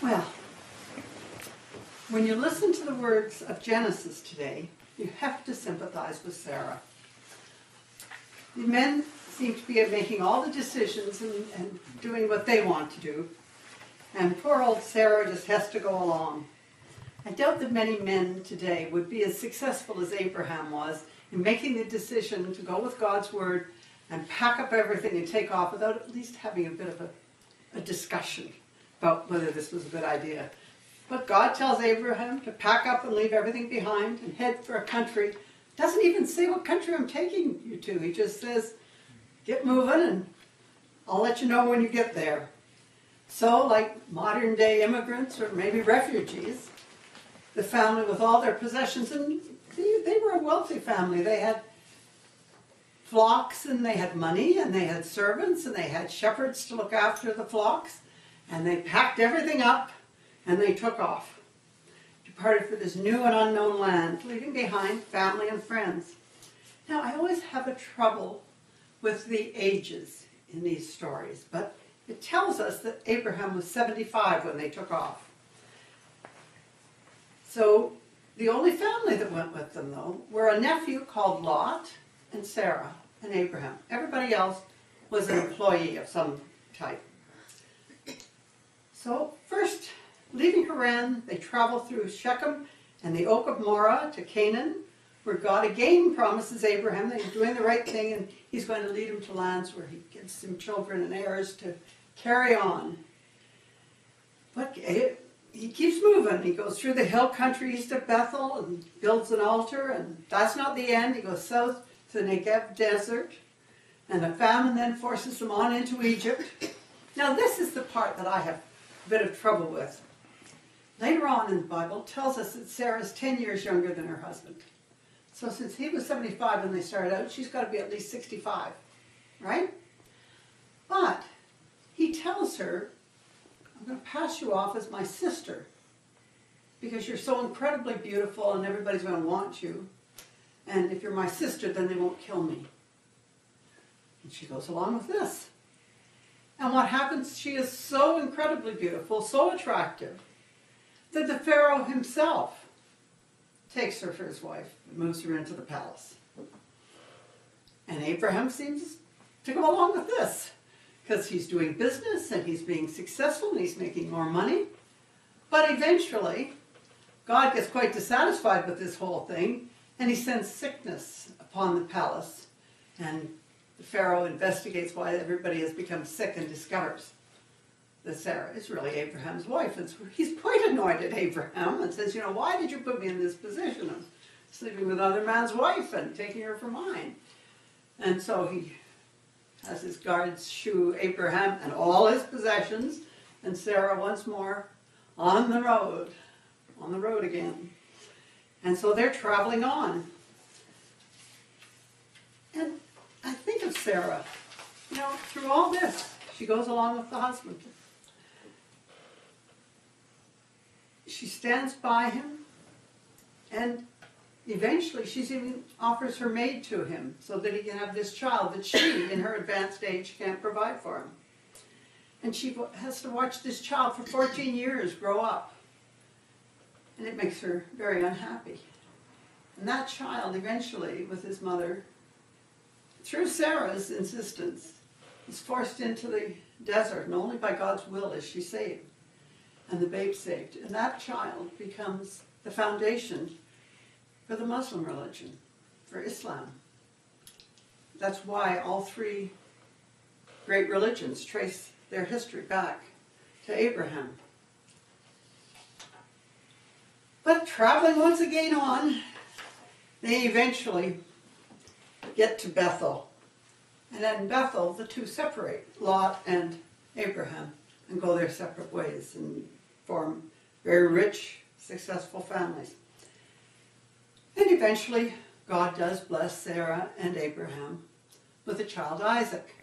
Well, when you listen to the words of Genesis today, you have to sympathize with Sarah. The men seem to be making all the decisions and doing what they want to do. And poor old Sarah just has to go along. I doubt that many men today would be as successful as Abraham was in making the decision to go with God's word and pack up everything and take off without at least having a bit of a discussion about whether this was a good idea. But God tells Abraham to pack up and leave everything behind and head for a country. Doesn't even say what country I'm taking you to. He just says, get moving and I'll let you know when you get there. So, like modern day immigrants or maybe refugees, the family with all their possessions, and they were a wealthy family. They had flocks and they had money and they had servants and they had shepherds to look after the flocks. And they packed everything up and they took off. Departed for this new and unknown land, leaving behind family and friends. Now, I always have a trouble with the ages in these stories, but it tells us that Abraham was 75 when they took off. So the only family that went with them, though, were a nephew called Lot and Sarah and Abraham. Everybody else was an employee of some type. So first, leaving Haran, they travel through Shechem and the Oak of Moreh to Canaan, where God again promises Abraham that he's doing the right thing and he's going to lead him to lands where he gives him children and heirs to carry on. But he keeps moving. He goes through the hill country east of Bethel and builds an altar, and that's not the end. He goes south to the Negev desert, and a famine then forces him on into Egypt. Now this is the part that I have a bit of trouble with. Later on in the Bible, it tells us that Sarah is 10 years younger than her husband. So since he was 75 when they started out, she's got to be at least 65, right? But he tells her, I'm going to pass you off as my sister because you're so incredibly beautiful and everybody's going to want you. And if you're my sister, then they won't kill me. And she goes along with this. And what happens, she is so incredibly beautiful, so attractive, that the Pharaoh himself takes her for his wife and moves her into the palace. And Abraham seems to go along with this because he's doing business and he's being successful and he's making more money. But eventually, God gets quite dissatisfied with this whole thing and he sends sickness upon the palace. And the Pharaoh investigates why everybody has become sick and discovers that Sarah is really Abraham's wife. And so he's quite annoyed at Abraham and says, why did you put me in this position of sleeping with another man's wife and taking her for mine? And so he has his guards shoo Abraham and all his possessions, and Sarah once more on the road again. And so they're traveling on. And I think of Sarah, through all this, she goes along with the husband. She stands by him, and eventually she even offers her maid to him so that he can have this child that she, in her advanced age, can't provide for him. And she has to watch this child for 14 years grow up. And it makes her very unhappy. And that child eventually, with his mother, through Sarah's insistence, is forced into the desert, and only by God's will is she saved, and the babe saved. And that child becomes the foundation for the Muslim religion, for Islam. That's why all three great religions trace their history back to Abraham. But traveling once again on, they eventually get to Bethel. And in Bethel, the two separate, Lot and Abraham, and go their separate ways and form very rich, successful families. And eventually, God does bless Sarah and Abraham with a child, Isaac.